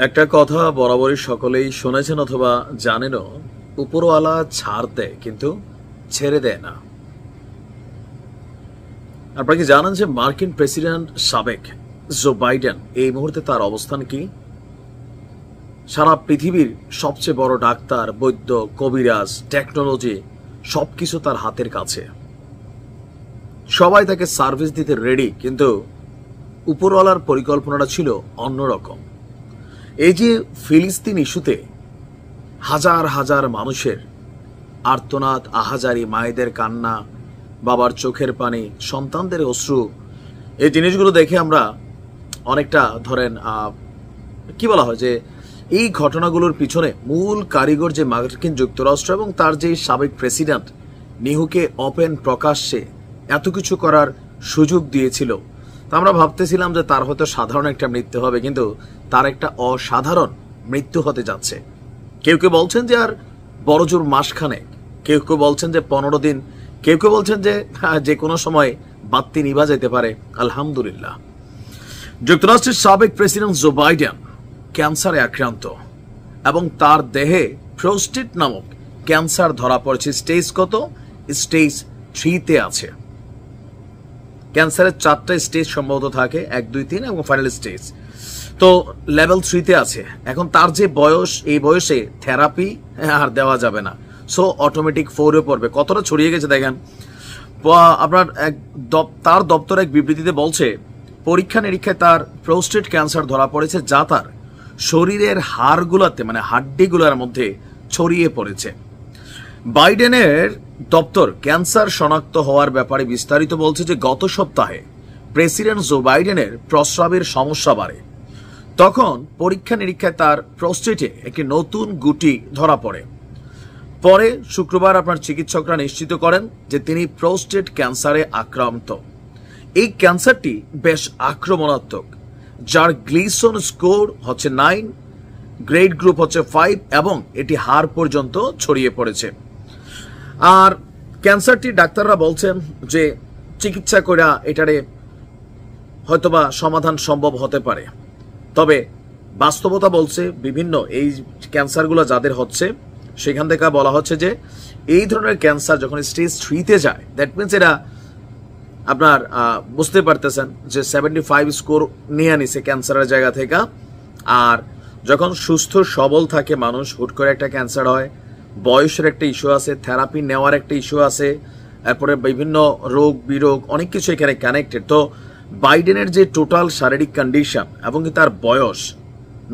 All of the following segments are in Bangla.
একটা কথা বরাবরই সকলেই শুনেছেন অথবা জানেনও, উপরওয়ালা ছাড় দেয় কিন্তু ছেড়ে দেয় না। আপনারা কি জানেন যে মার্কিন প্রেসিডেন্ট সাবেক জো বাইডেন এই মুহূর্তে তার অবস্থান কি? সারা পৃথিবীর সবচেয়ে বড় ডাক্তার, বৈদ্য, কবিরাজ, টেকনোলজি সবকিছু তার হাতের কাছে। সবাই তাকে সার্ভিস দিতে রেডি, কিন্তু উপরওয়ালার পরিকল্পনাটা ছিল অন্যরকম। এই যে ফিলিস্তিন ইস্যুতে হাজার হাজার মানুষের আর্তনাদ, আহাজারি, মায়েদের কান্না, বাবার চোখের পানি, সন্তানদের অশ্রু, এই জিনিসগুলো দেখে আমরা অনেকটা ধরেন কি বলা হয় যে এই ঘটনাগুলোর পিছনে মূল কারিগর যে মার্কিন যুক্তরাষ্ট্র এবং তার যে সাবেক প্রেসিডেন্ট নিহুকে ওপেন প্রকাশ্যে এত কিছু করার সুযোগ দিয়েছিল। তা আমরা ভাবতেছিলাম যে তার হয়তো সাধারণ একটা মৃত্যু হবে, কিন্তু তার একটা অসাধারণ মৃত্যু হতে যাচ্ছে। কেউ কেউ বলছেন যে আর বড়জোর মাসখানেক, কেউ কেউ বলছেন যে 15 দিন, কেউ কেউ বলছেন যে যে কোনো সময় বাত্তি নিভা যেতে পারে। আলহামদুলিল্লাহ, যুক্তরাষ্ট্রের সাবেক প্রেসিডেন্ট জো বাইডেন ক্যান্সারে আক্রান্ত এবং তার দেহে প্রোস্টেট নামক ক্যান্সার ধরা পড়েছে। স্টেজ কত? স্টেজ 3-তে আছে। ক্যান্সারের 4টা স্টেজ সম্ভবত থাকে, 1, 2, 3 এবং ফাইনাল স্টেজ। তো লেভেল 3-তে আছে। এখন তার যে বয়স, এই বয়সে থেরাপি আর দেওয়া যাবে না, সো অটোমেটিক 4-এ পড়বে। কতটা ছড়িয়ে গেছে দেখেন। আপনার তার দপ্তর এক বিবৃতিতে বলছে, পরীক্ষা নিরীক্ষায় তার প্রোস্টেট ক্যান্সার ধরা পড়েছে, যা তার শরীরের হাড়গুলোতে মানে হাড্ডিগুলোর মধ্যে ছড়িয়ে পড়েছে। বাইডেনের দপ্তর ক্যান্সার শনাক্ত হওয়ার ব্যাপারে বিস্তারিত বলছে যে গত সপ্তাহে প্রেসিডেন্ট জো বাইডেনের প্রস্রাবের সমস্যা বাড়ে। তখন পরীক্ষা নিরীক্ষায় তার প্রোস্টেটে একটি নতুন গুটি ধরা পড়ে। পরে শুক্রবার আপনার চিকিৎসকরা নিশ্চিত করেন যে তিনি প্রোস্টেট ক্যান্সারে আক্রান্ত। এই ক্যান্সারটি বেশ আক্রমণাত্মক, যার গ্লিসন স্কোর হচ্ছে 9, গ্রেড গ্রুপ হচ্ছে 5 এবং এটি হাড় পর্যন্ত ছড়িয়ে পড়েছে। আর ক্যান্সারটি ডাক্তাররা বলছেন যে চিকিৎসা করে এটারে হয়তোবা সমাধান সম্ভব হতে পারে। তবে বাস্তবতা বলছে বিভিন্ন এই ক্যান্সারগুলো যাদের হচ্ছে সেখান থেকে বলা হচ্ছে যে এই ধরনের ক্যান্সার যখন স্টেজ 3-তে যায়, দ্যাট মিনস এটা আপনার বুঝতে পারতেছেন যে 75 স্কোর নিয়ে নিছে ক্যান্সারের জায়গা থেকে। আর যখন সুস্থ সবল থাকে মানুষ, হুট করে একটা ক্যান্সার হয়, বয়সের একটা ইস্যু আছে, থেরাপি নেওয়ার একটা ইস্যু আছে, তারপরে বিভিন্ন রোগ বিরোগ অনেক কিছু এখানে কানেক্টেড। তো বাইডেনের যে টোটাল শারীরিক কন্ডিশন এবং তার বয়স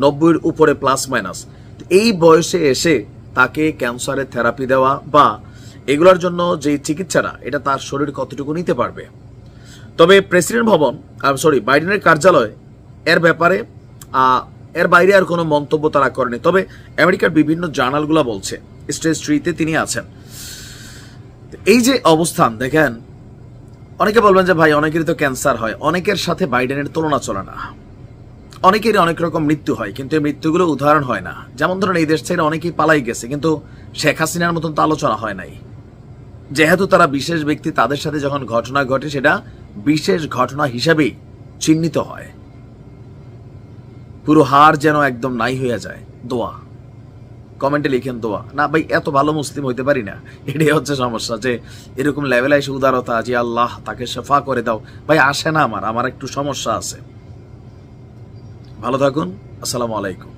90-এর উপরে প্লাস মাইনাস, এই বয়সে এসে তাকে ক্যান্সারের থেরাপি দেওয়া বা এগুলোর জন্য যে চিকিৎসাটা, এটা তার শরীর কতটুকু নিতে পারবে। তবে প্রেসিডেন্ট ভবন বাইডেনের কার্যালয় এর ব্যাপারে এর বাইরে আর কোনো মন্তব্য তারা করেনি। তবে আমেরিকার বিভিন্ন জার্নালগুলো বলছে স্টেজ 3-তে তিনি আছেন। এই যে অবস্থান দেখেন, অনেকে বলবেন যে ভাই অনেকেরই তো ক্যান্সার হয়, অনেকের সাথে বাইডেনের তুলনা চলে না। অনেকেরই অনেক রকম মৃত্যু হয়, কিন্তু এই মৃত্যুগুলো উদাহরণ হয় না। যেমন ধরেন এই দেশ ছেড়ে অনেকেই পালাই গেছে, কিন্তু শেখ হাসিনার মতন তো আলোচনা হয় নাই। যেহেতু তারা বিশেষ ব্যক্তি, তাদের সাথে যখন ঘটনা ঘটে সেটা বিশেষ ঘটনা হিসেবেই চিহ্নিত হয়। পুরো হার যেন একদম নাই হয়ে যায়। দোয়া কমেন্টে লিখেন দোয়া। না ভাই, এত ভালো মুসলিম হইতে পারি না, এটাই হচ্ছে সমস্যা। যে এরকম লেভেলে এসে উদারতা, যে আল্লাহ তাকে শেফা করে দাও, ভাই আসে না। আমার একটু সমস্যা আছে। ভালো থাকুন। আসসালামু আলাইকুম।